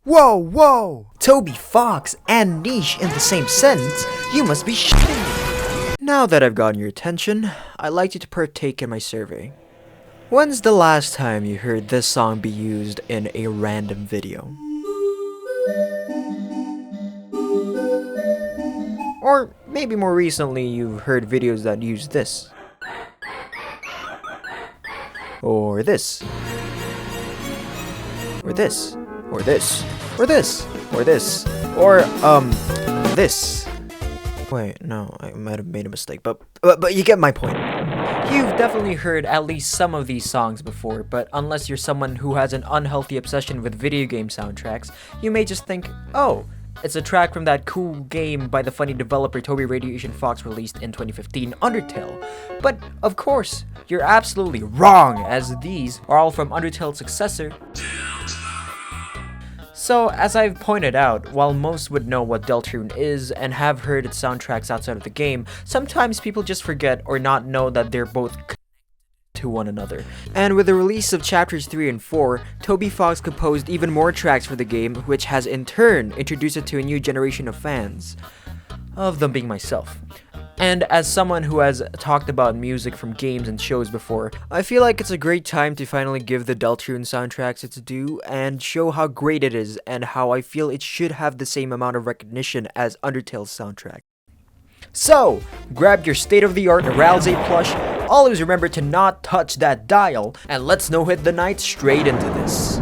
Whoa! Toby Fox and niche in the same sentence? You must be shitting me! Now that I've gotten your attention, I'd like you to partake in my survey. When's the last time you heard this song be used in a random video? Or maybe more recently you've heard videos that use this. Or this. Or this. Or this. Or this. Or this. Or, this. Wait, no, I might have made a mistake, but you get my point. You've definitely heard at least some of these songs before, but unless you're someone who has an unhealthy obsession with video game soundtracks, you may just think, oh, it's a track from that cool game by the funny developer Toby Fox released in 2015, Undertale. But, of course, you're absolutely wrong, as these are all from Undertale's successor. So, as I've pointed out, while most would know what Deltarune is and have heard its soundtracks outside of the game, sometimes people just forget or not know that they're both connected to one another. And with the release of chapters 3 and 4, Toby Fox composed even more tracks for the game, which has in turn introduced it to a new generation of fans, of them being myself. And as someone who has talked about music from games and shows before, I feel like it's a great time to finally give the Deltarune soundtracks its due and show how great it is and how I feel it should have the same amount of recognition as Undertale's soundtrack. So, grab your state-of-the-art Rousey plush, always remember to not touch that dial, and let's no-hit the night straight into this.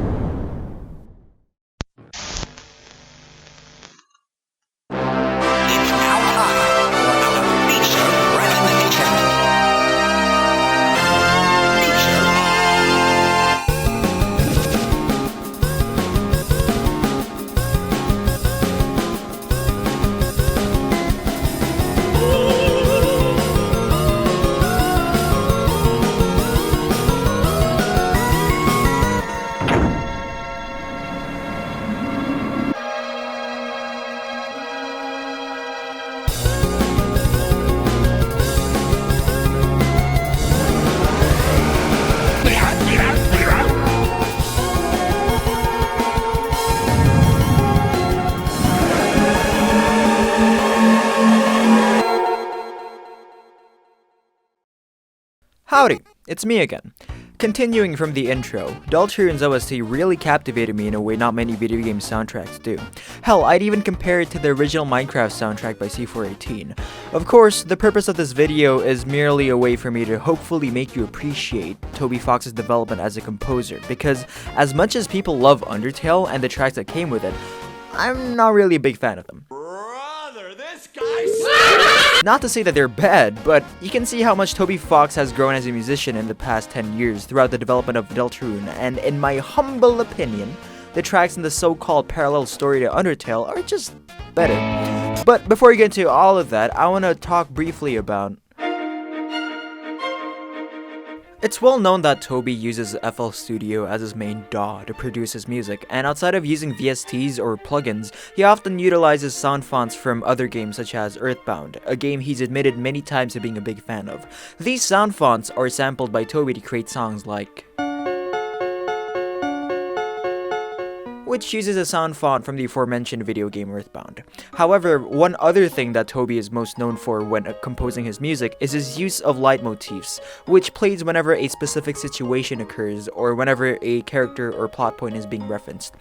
Howdy, it's me again. Continuing from the intro, Deltarune's OST really captivated me in a way not many video game soundtracks do. Hell, I'd even compare it to the original Minecraft soundtrack by C418. Of course, the purpose of this video is merely a way for me to hopefully make you appreciate Toby Fox's development as a composer, because as much as people love Undertale and the tracks that came with it, I'm not really a big fan of them. This guy sucks! Not to say that they're bad, but you can see how much Toby Fox has grown as a musician in the past 10 years throughout the development of Deltarune, and in my humble opinion, the tracks in the so-called parallel story to Undertale are just better. But before we get into all of that, I want to talk briefly about... It's well known that Toby uses FL Studio as his main DAW to produce his music, and outside of using VSTs or plugins, he often utilizes sound fonts from other games such as Earthbound, a game he's admitted many times to being a big fan of. These sound fonts are sampled by Toby to create songs like... which uses a sound font from the aforementioned video game Earthbound. However, one other thing that Toby is most known for when composing his music is his use of leitmotifs, which plays whenever a specific situation occurs or whenever a character or plot point is being referenced.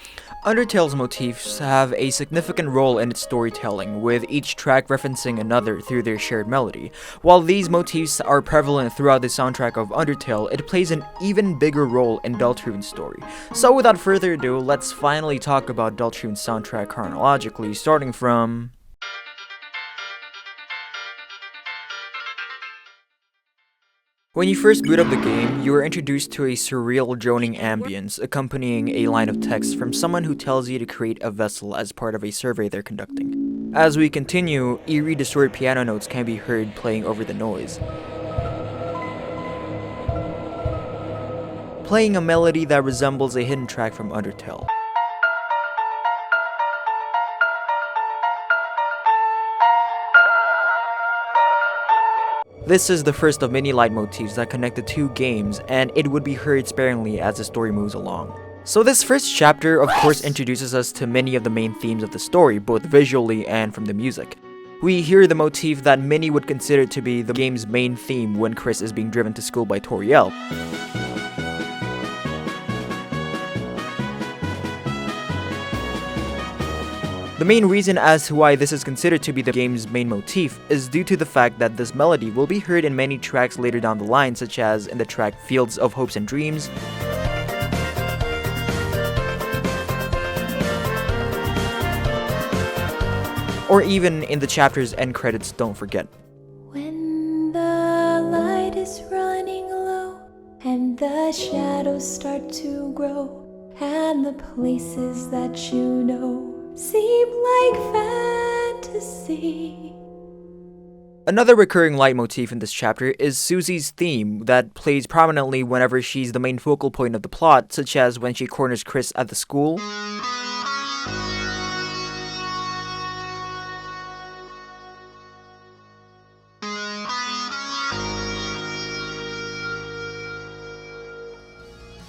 Undertale's motifs have a significant role in its storytelling, with each track referencing another through their shared melody. While these motifs are prevalent throughout the soundtrack of Undertale, it plays an even bigger role in Deltarune's story. So without further ado, let's finally talk about Deltarune's soundtrack chronologically, starting from... When you first boot up the game, you are introduced to a surreal droning ambience accompanying a line of text from someone who tells you to create a vessel as part of a survey they're conducting. As we continue, eerie distorted piano notes can be heard playing over the noise, playing a melody that resembles a hidden track from Undertale. This is the first of many leitmotifs that connect the two games, and it would be heard sparingly as the story moves along. So this first chapter of course introduces us to many of the main themes of the story, both visually and from the music. We hear the motif that many would consider to be the game's main theme when Chris is being driven to school by Toriel. The main reason as to why this is considered to be the game's main motif is due to the fact that this melody will be heard in many tracks later down the line, such as in the track Fields of Hopes and Dreams, or even in the chapter's end credits, Don't Forget. When the light is running low and the shadows start to grow and the places that you know seem like fantasy. Another recurring leitmotif in this chapter is Susie's theme that plays prominently whenever she's the main focal point of the plot, such as when she corners Chris at the school,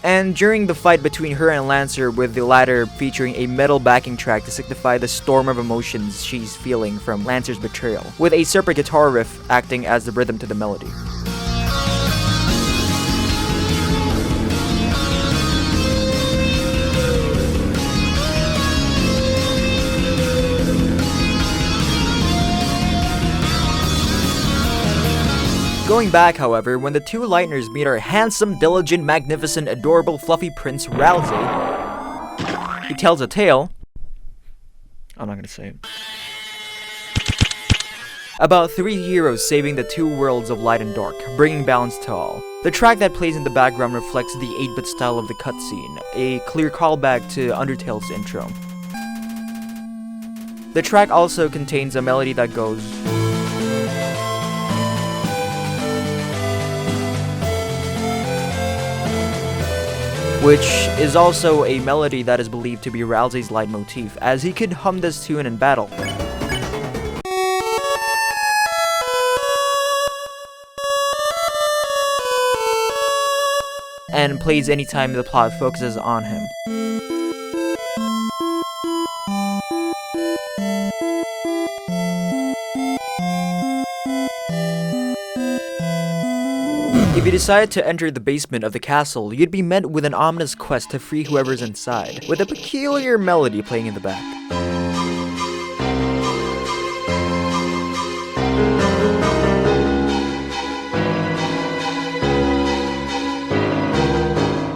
and during the fight between her and Lancer, with the latter featuring a metal backing track to signify the storm of emotions she's feeling from Lancer's betrayal, with a separate guitar riff acting as the rhythm to the melody. Going back, however, when the two Lightners meet our handsome, diligent, magnificent, adorable, fluffy prince, Ralsei, he tells a tale, I'm not gonna say it, about three heroes saving the two worlds of light and dark, bringing balance to all. The track that plays in the background reflects the 8-bit style of the cutscene, a clear callback to Undertale's intro. The track also contains a melody that goes, which is also a melody that is believed to be Ralsei's leitmotif, as he could hum this tune in battle. And plays anytime the plot focuses on him. If you decide to enter the basement of the castle, you'd be met with an ominous quest to free whoever's inside, with a peculiar melody playing in the back.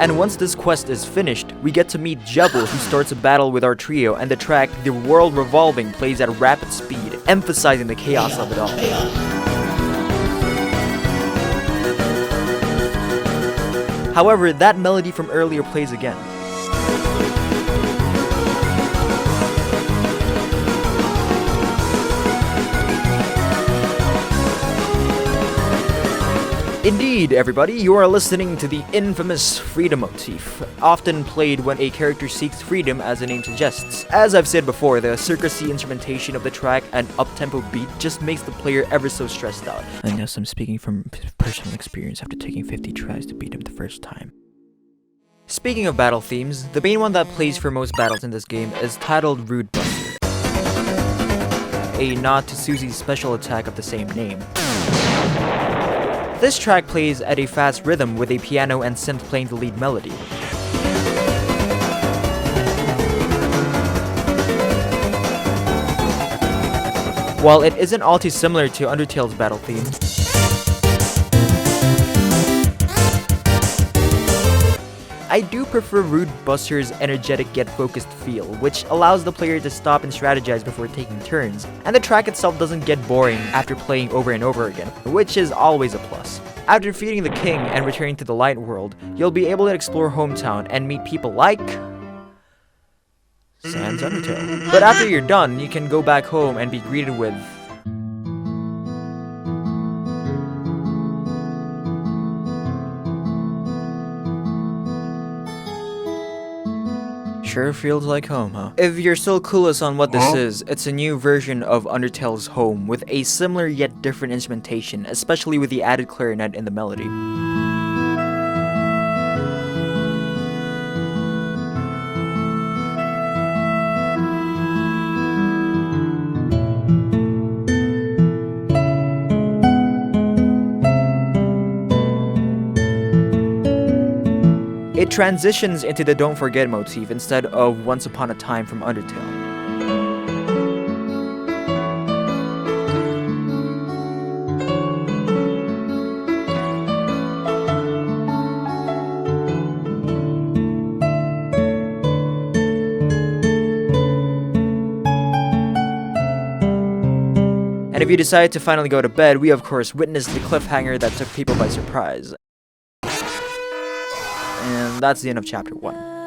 And once this quest is finished, we get to meet Jebel, who starts a battle with our trio, and the track The World Revolving plays at rapid speed, emphasizing the chaos of it all. However, that melody from earlier plays again. Indeed, everybody, you are listening to the infamous freedom motif, often played when a character seeks freedom, as the name suggests. As I've said before, the circusy instrumentation of the track and up-tempo beat just makes the player ever so stressed out. And yes, I'm speaking from personal experience after taking 50 tries to beat him the first time. Speaking of battle themes, the main one that plays for most battles in this game is titled Rude Buster, a nod to Susie's special attack of the same name. This track plays at a fast rhythm with a piano and synth playing the lead melody. While it isn't all too similar to Undertale's battle theme, I do prefer Rude Buster's energetic yet focused feel, which allows the player to stop and strategize before taking turns, and the track itself doesn't get boring after playing over and over again, which is always a plus. After defeating the king and returning to the light world, you'll be able to explore hometown and meet people like Sans Undertale. But after you're done, you can go back home and be greeted with sure feels like home, huh? If you're still clueless on what this is, it's a new version of Undertale's Home with a similar yet different instrumentation, especially with the added clarinet in the melody. it transitions into the Don't Forget motif instead of Once Upon a Time from Undertale. And if you decide to finally go to bed, we of course witnessed the cliffhanger that took people by surprise. And that's the end of chapter 1.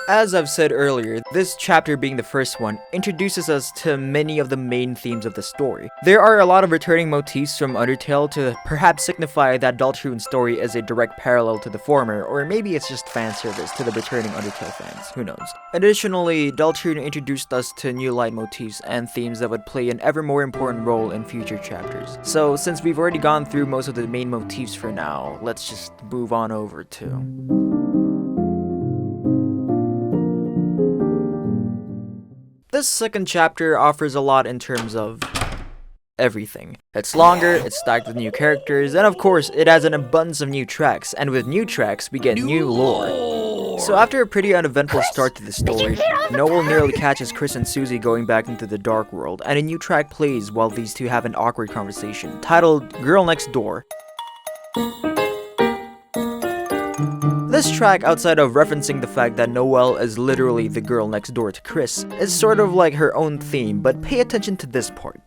As I've said earlier, this chapter being the first one introduces us to many of the main themes of the story. There are a lot of returning motifs from Undertale to perhaps signify that Deltarune's story is a direct parallel to the former, or maybe it's just fan service to the returning Undertale fans, who knows. Additionally, Deltarune introduced us to new leitmotifs and themes that would play an ever more important role in future chapters. So since we've already gone through most of the main motifs for now, let's just move on over to... This second chapter offers a lot in terms of everything. It's longer, it's stacked with new characters, and of course, it has an abundance of new tracks, and with new tracks, we get new lore. So after a pretty uneventful start to the story, Noel nearly catches Chris and Susie going back into the dark world, and a new track plays while these two have an awkward conversation, titled Girl Next Door. This track, outside of referencing the fact that Noelle is literally the girl next door to Chris, is sort of like her own theme, but pay attention to this part.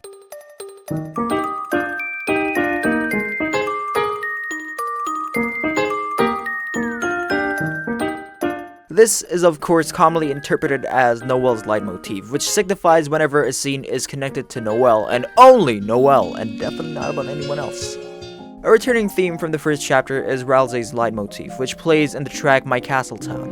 This is of course commonly interpreted as Noelle's leitmotif, which signifies whenever a scene is connected to Noelle, and only Noelle, and definitely not about anyone else. A returning theme from the first chapter is Ralsei's leitmotif, which plays in the track My Castle Town.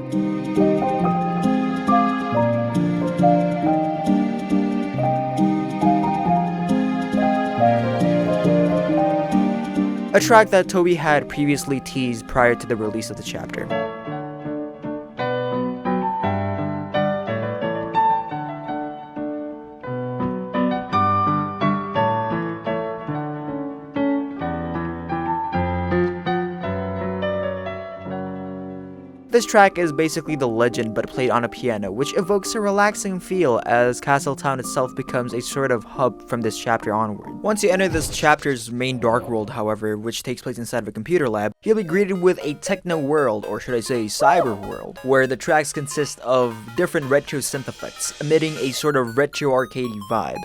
A track that Toby had previously teased prior to the release of the chapter. This track is basically the legend but played on a piano, which evokes a relaxing feel as Castletown itself becomes a sort of hub from this chapter onward. Once you enter this chapter's main dark world, however, which takes place inside of a computer lab, you'll be greeted with a techno world, or should I say cyber world, where the tracks consist of different retro synth effects, emitting a sort of retro arcadey vibe.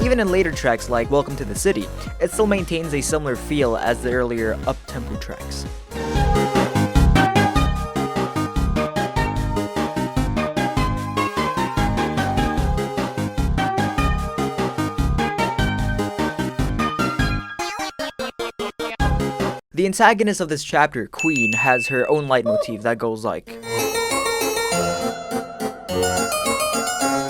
Even in later tracks like Welcome to the City, it still maintains a similar feel as the earlier up-tempo tracks. The antagonist of this chapter, Queen, has her own leitmotif that goes like,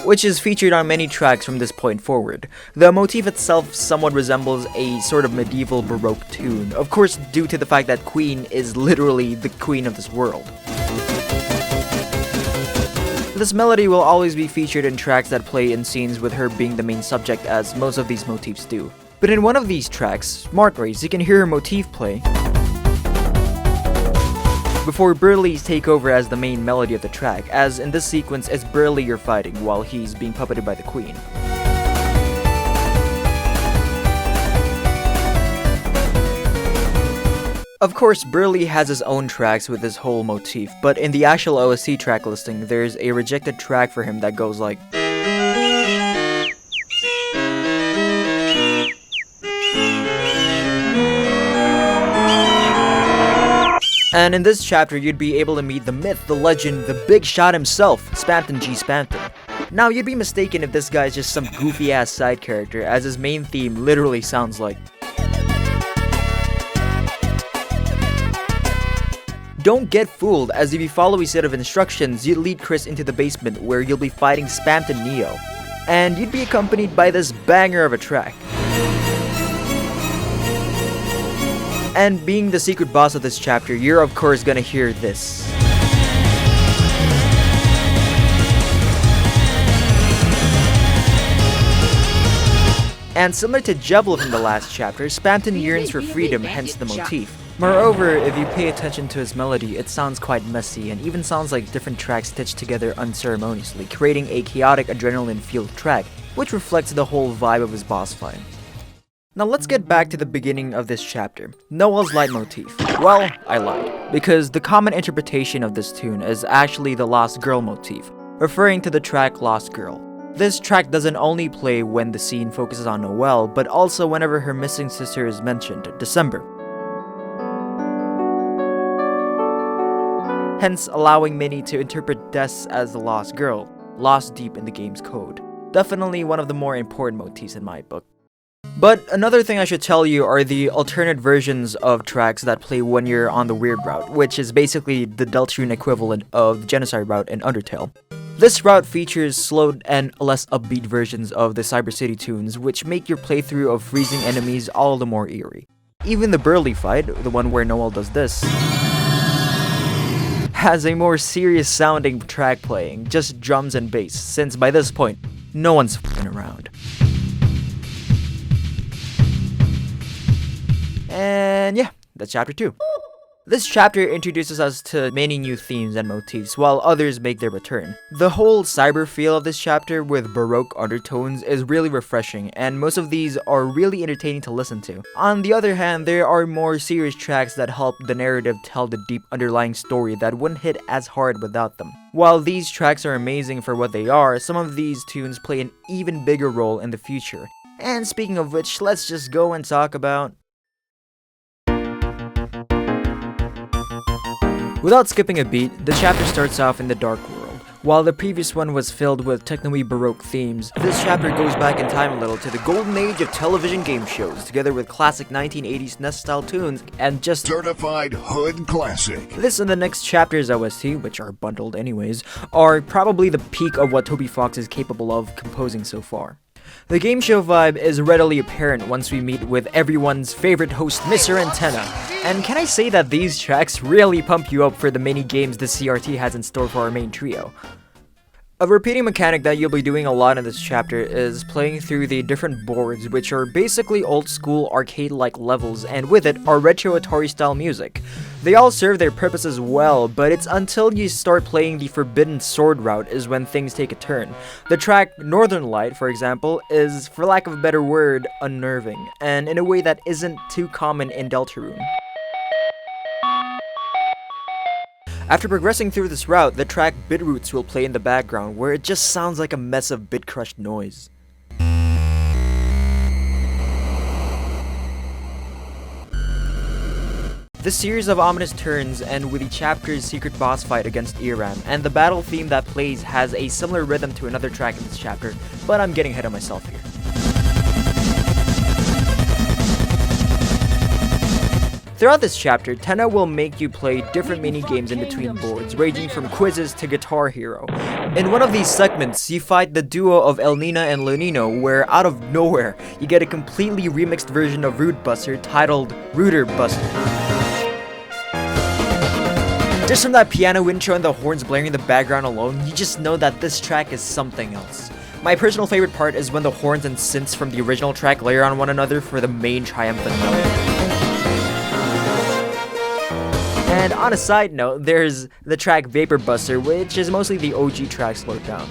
which is featured on many tracks from this point forward. The motif itself somewhat resembles a sort of medieval Baroque tune, of course due to the fact that Queen is literally the queen of this world. This melody will always be featured in tracks that play in scenes with her being the main subject, as most of these motifs do. But in one of these tracks, Smart Race, you can hear her motif play before Burley's take over as the main melody of the track, as in this sequence it's Burley you're fighting while he's being puppeted by the Queen. Of course, Burley has his own tracks with this whole motif, but in the actual OST track listing, there's a rejected track for him that goes like, and in this chapter, you'd be able to meet the myth, the legend, the big shot himself, Spamton G. Spamton. Now, you'd be mistaken if this guy's just some goofy-ass side character, as his main theme literally sounds like. Don't get fooled, as if you follow a set of instructions, you'd lead Chris into the basement where you'll be fighting Spamton Neo, and you'd be accompanied by this banger of a track. And being the secret boss of this chapter, you're of course gonna hear this. And similar to Jebel from the last chapter, Spamton yearns for freedom, hence the motif. Moreover, if you pay attention to his melody, it sounds quite messy and even sounds like different tracks stitched together unceremoniously, creating a chaotic adrenaline-fueled track, which reflects the whole vibe of his boss fight. Now let's get back to the beginning of this chapter, Noel's leitmotif. Well, I lied, because the common interpretation of this tune is actually the Lost Girl motif, referring to the track Lost Girl. This track doesn't only play when the scene focuses on Noelle, but also whenever her missing sister is mentioned, December. Hence allowing many to interpret Des as the lost girl, lost deep in the game's code. Definitely one of the more important motifs in my book. But another thing I should tell you are the alternate versions of tracks that play when you're on the weird route, which is basically the Deltarune equivalent of the genocide route in Undertale. This route features slowed and less upbeat versions of the Cyber City tunes, which make your playthrough of freezing enemies all the more eerie. Even the Burly fight, the one where Noelle does this, has a more serious sounding track playing, just drums and bass, since by this point, no one's f***ing around. And yeah, that's chapter 2. This chapter introduces us to many new themes and motifs, while others make their return. The whole cyber feel of this chapter with baroque undertones is really refreshing, and most of these are really entertaining to listen to. On the other hand, there are more serious tracks that help the narrative tell the deep underlying story that wouldn't hit as hard without them. While these tracks are amazing for what they are, some of these tunes play an even bigger role in the future. And speaking of which, let's just go and talk about... Without skipping a beat, the chapter starts off in the Dark World. While the previous one was filled with techno-y baroque themes, this chapter goes back in time a little to the golden age of television game shows, together with classic 1980s NES-style tunes and just certified hood classic. This and the next chapter's OST, which are bundled anyways, are probably the peak of what Toby Fox is capable of composing so far. The game show vibe is readily apparent once we meet with everyone's favorite host, Mr. Antenna. And can I say that these tracks really pump you up for the mini games the CRT has in store for our main trio? A repeating mechanic that you'll be doing a lot in this chapter is playing through the different boards, which are basically old school arcade-like levels, and with it are retro Atari style music. They all serve their purposes well, but it's until you start playing the Forbidden Sword route is when things take a turn. The track Northern Light, for example, is, for lack of a better word, unnerving, and in a way that isn't too common in Deltarune. After progressing through this route, the track Bitroots will play in the background, where it just sounds like a mess of bit-crushed noise. This series of ominous turns end with the chapter's secret boss fight against Iram, and the battle theme that plays has a similar rhythm to another track in this chapter, but I'm getting ahead of myself here. Throughout this chapter, Tenna will make you play different mini-games in between boards, ranging from quizzes to Guitar Hero. In one of these segments, you fight the duo of Elnina and Lenino, where out of nowhere, you get a completely remixed version of Root Buster titled Rooter Buster. Just from that piano intro and the horns blaring in the background alone, you just know that this track is something else. My personal favorite part is when the horns and synths from the original track layer on one another for the main triumphant note. And on a side note, there's the track Vapor Buster, which is mostly the OG track slowed down.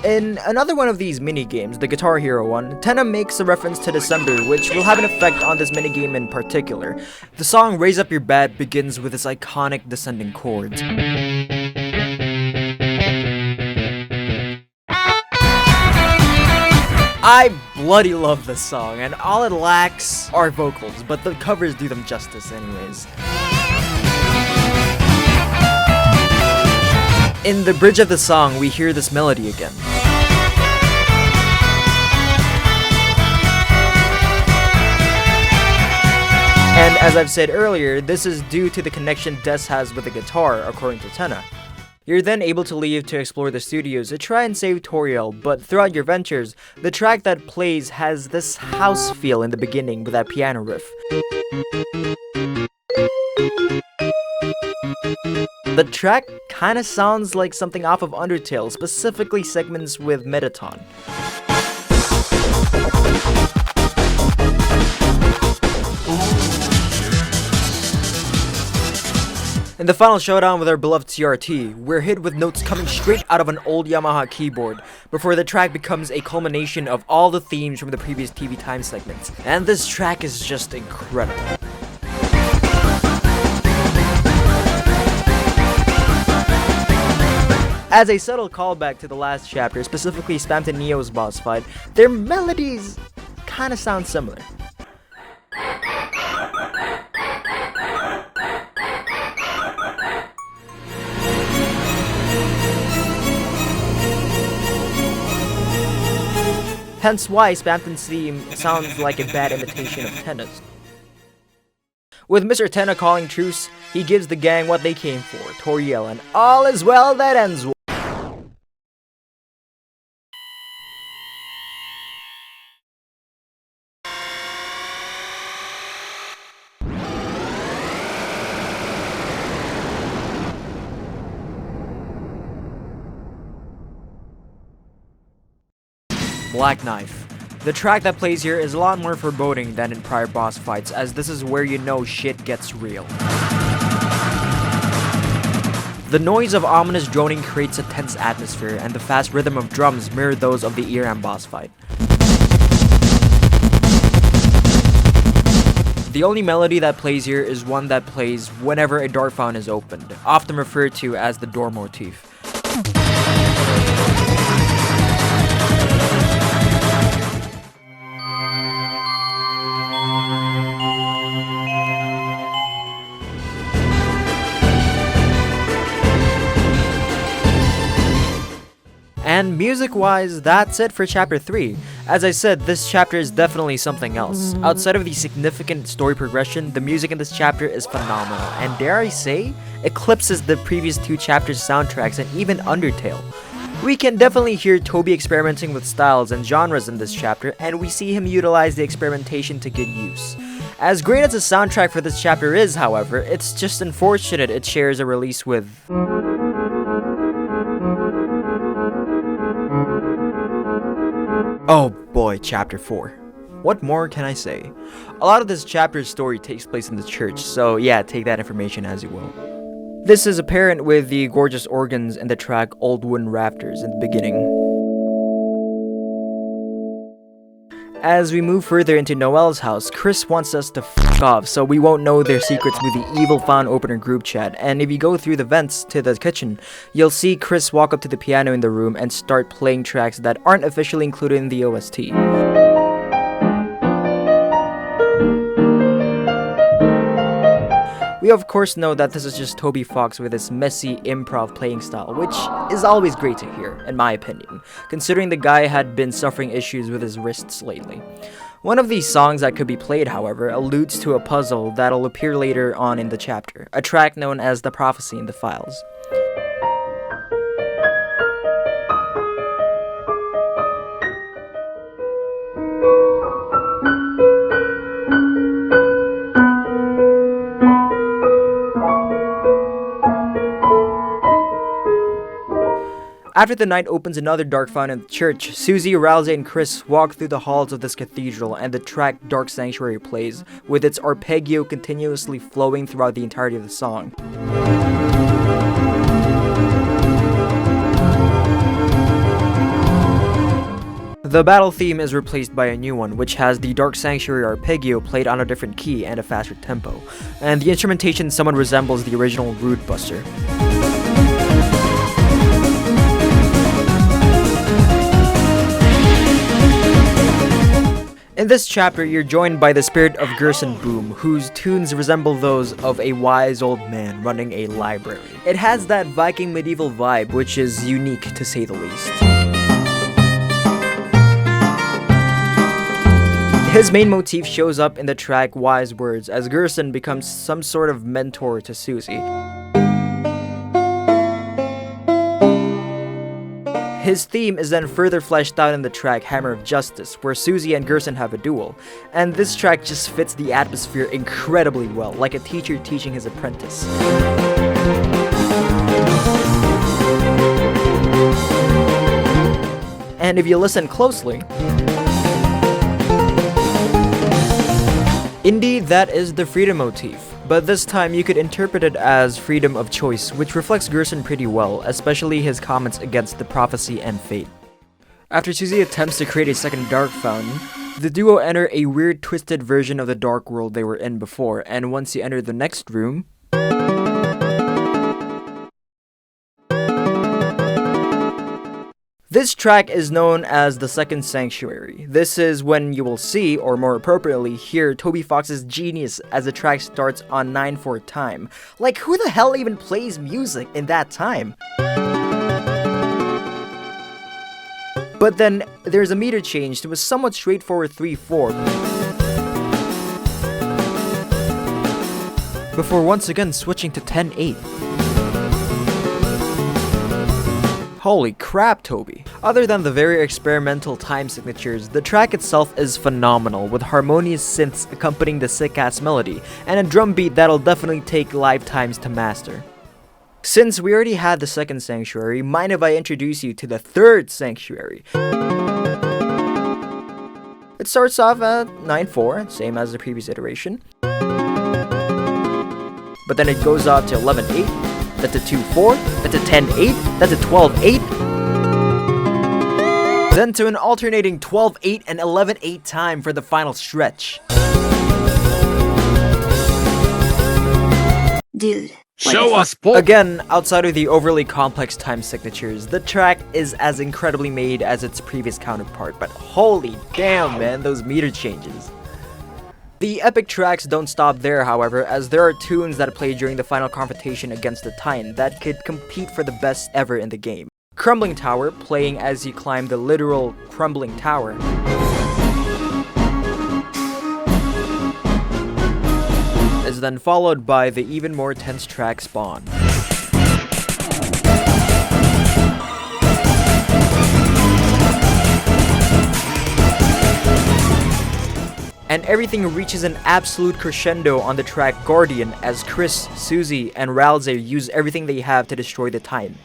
In another one of these mini-games, the Guitar Hero one, Tenna makes a reference to December, which will have an effect on this minigame in particular. The song Raise Up Your Bat begins with its iconic descending chords. I bloody love this song, and all it lacks are vocals, but the covers do them justice anyways. In the bridge of the song, we hear this melody again. And as I've said earlier, this is due to the connection Des has with the guitar, according to Tenna. You're then able to leave to explore the studios to try and save Toriel, but throughout your ventures, the track that plays has this house feel in the beginning with that piano riff. The the track kinda sounds like something off of Undertale, specifically segments with Metaton. In the final showdown with our beloved CRT, we're hit with notes coming straight out of an old Yamaha keyboard, before the track becomes a culmination of all the themes from the previous TV time segments, and this track is just incredible. As a subtle callback to the last chapter, specifically Spamton Neo's boss fight, their melodies kinda sound similar. Hence why Spamton's theme sounds like a bad imitation of Tenna's. With Mr. Tenna calling truce, he gives the gang what they came for, Toriel, and all is well that ends well. Black Knife. The track that plays here is a lot more foreboding than in prior boss fights, as this is where you know shit gets real. The noise of ominous droning creates a tense atmosphere, and the fast rhythm of drums mirror those of the Iram boss fight. The only melody that plays here is one that plays whenever a dark fountain is opened, often referred to as the door motif. And music-wise, that's it for Chapter 3. As I said, this chapter is definitely something else. Outside of the significant story progression, the music in this chapter is phenomenal, and dare I say, eclipses the previous two chapters' soundtracks and even Undertale. We can definitely hear Toby experimenting with styles and genres in this chapter, and we see him utilize the experimentation to good use. As great as the soundtrack for this chapter is, however, it's just unfortunate it shares a release with... Oh boy, Chapter 4. What more can I say? A lot of this chapter's story takes place in the church, so yeah, take that information as you will. This is apparent with the gorgeous organs in the track Old Wooden Rafters in the beginning. As we move further into Noelle's house, Chris wants us to f**k off so we won't know their secrets with the evil found opener group chat, and if you go through the vents to the kitchen, you'll see Chris walk up to the piano in the room and start playing tracks that aren't officially included in the OST. We of course know that this is just Toby Fox with his messy improv playing style, which is always great to hear, in my opinion, considering the guy had been suffering issues with his wrists lately. One of these songs that could be played, however, alludes to a puzzle that'll appear later on in the chapter, a track known as The Prophecy in the Files. After the night opens another dark fountain in the church, Susie, Rousey, and Chris walk through the halls of this cathedral, and the track Dark Sanctuary plays, with its arpeggio continuously flowing throughout the entirety of the song. The battle theme is replaced by a new one, which has the Dark Sanctuary arpeggio played on a different key and a faster tempo, and the instrumentation somewhat resembles the original Root Buster. In this chapter, you're joined by the spirit of Gerson Boom, whose tunes resemble those of a wise old man running a library. It has that Viking medieval vibe, which is unique to say the least. His main motif shows up in the track Wise Words, as Gerson becomes some sort of mentor to Susie. His theme is then further fleshed out in the track Hammer of Justice, where Susie and Gerson have a duel, and this track just fits the atmosphere incredibly well, like a teacher teaching his apprentice. And if you listen closely, indeed that is the freedom motif, but this time you could interpret it as freedom of choice, which reflects Gerson pretty well, especially his comments against the prophecy and fate. After Suzy attempts to create a second dark fountain, the duo enter a weird twisted version of the dark world they were in before, and once you enter the next room, this track is known as the Second Sanctuary. This is when you will see, or more appropriately, hear Toby Fox's genius as the track starts on 9/4 time. Like, who the hell even plays music in that time? But then, there's a meter change to a somewhat straightforward 3/4. Before once again switching to 10/8. Holy crap, Toby. Other than the very experimental time signatures, the track itself is phenomenal, with harmonious synths accompanying the sick-ass melody, and a drum beat that'll definitely take lifetimes to master. Since we already had the Second Sanctuary, mind if I introduce you to the Third Sanctuary? It starts off at 9/4, same as the previous iteration. But then it goes up to 11/8, then to 2/4, then to 10/8, then to 12/8. Then to an alternating 12/8 and 11/8 time for the final stretch. Dude. Show us, Again, outside of the overly complex time signatures, the track is as incredibly made as its previous counterpart, but holy damn man, those meter changes. The epic tracks don't stop there, however, as there are tunes that play during the final confrontation against the Titan that could compete for the best ever in the game. Crumbling Tower, playing as you climb the literal crumbling tower. Is then followed by the even more tense track Spawn. And everything reaches an absolute crescendo on the track Guardian as Chris, Suzy, and Ralze use everything they have to destroy the Titan.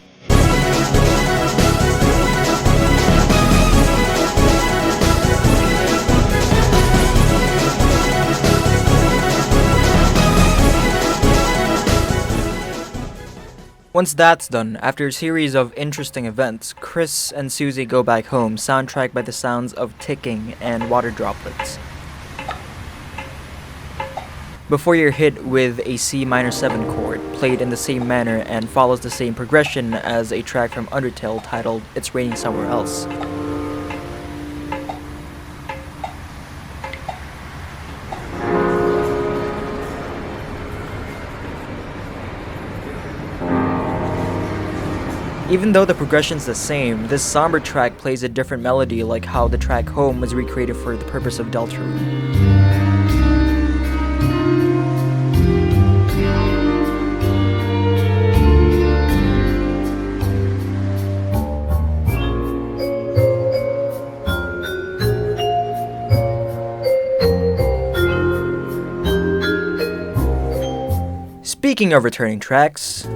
Once that's done, after a series of interesting events, Chris and Suzy go back home, soundtracked by the sounds of ticking and water droplets. Before you're hit with a C minor 7 chord, played in the same manner and follows the same progression as a track from Undertale titled It's Raining Somewhere Else. Even though the progression's the same, this somber track plays a different melody like how the track Home was recreated for the purpose of Deltarune. Speaking of returning tracks,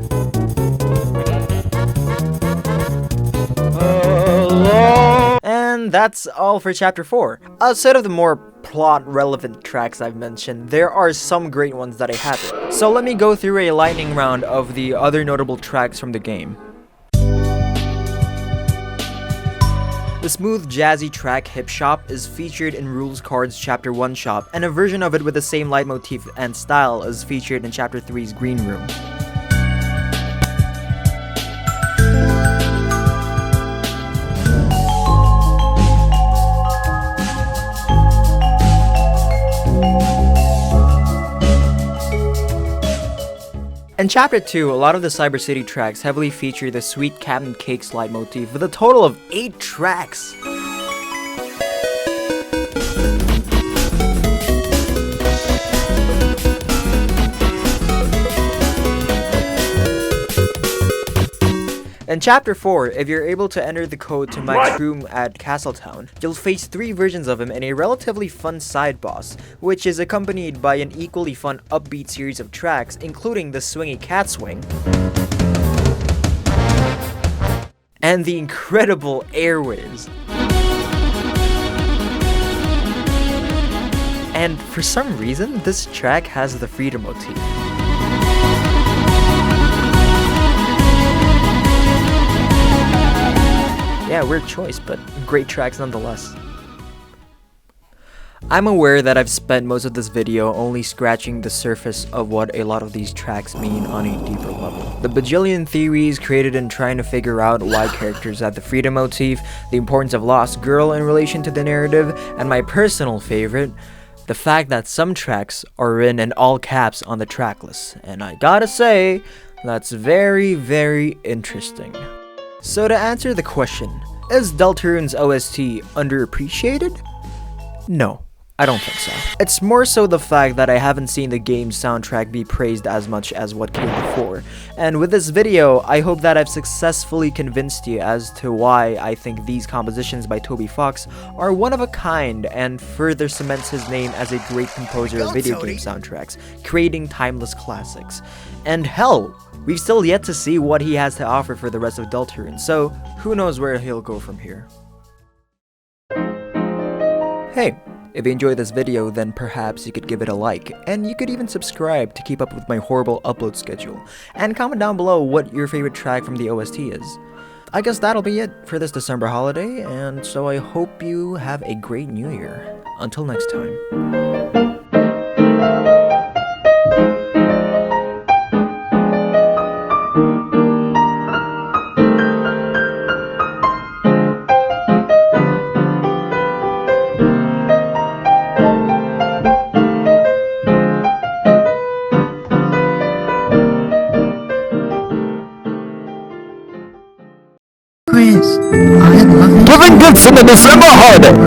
and that's all for Chapter 4. Outside of the more plot-relevant tracks I've mentioned, there are some great ones that I haven't. So let me go through a lightning round of the other notable tracks from the game. The smooth, jazzy track Hip Shop is featured in Rules Cards Chapter 1 Shop, and a version of it with the same leitmotif and style is featured in Chapter 3's Green Room. In Chapter 2, a lot of the Cyber City tracks heavily feature the Sweet Captain Cake's leitmotif with a total of 8 tracks. In Chapter 4, if you're able to enter the code to Mike's room at Castletown, you'll face 3 versions of him in a relatively fun side boss, which is accompanied by an equally fun upbeat series of tracks, including the swingy cat swing, and the incredible airwaves. And for some reason, this track has the freedom motif. Yeah, weird choice, but great tracks nonetheless. I'm aware that I've spent most of this video only scratching the surface of what a lot of these tracks mean on a deeper level. The bajillion theories created in trying to figure out why characters have the freedom motif, the importance of Lost Girl in relation to the narrative, and my personal favorite, the fact that some tracks are written in all caps on the track list. And I gotta say, that's very, very interesting. So to answer the question, is Deltarune's OST underappreciated? No, I don't think so. It's more so the fact that I haven't seen the game's soundtrack be praised as much as what came before. And with this video, I hope that I've successfully convinced you as to why I think these compositions by Toby Fox are one of a kind and further cements his name as a great composer of video game soundtracks, creating timeless classics. And hell, we've still yet to see what he has to offer for the rest of Deltarune, so who knows where he'll go from here. Hey, if you enjoyed this video, then perhaps you could give it a like, and you could even subscribe to keep up with my horrible upload schedule, and comment down below what your favorite track from the OST is. I guess that'll be it for this December holiday, and so I hope you have a great new year. Until next time. Giving gifts in the December holiday!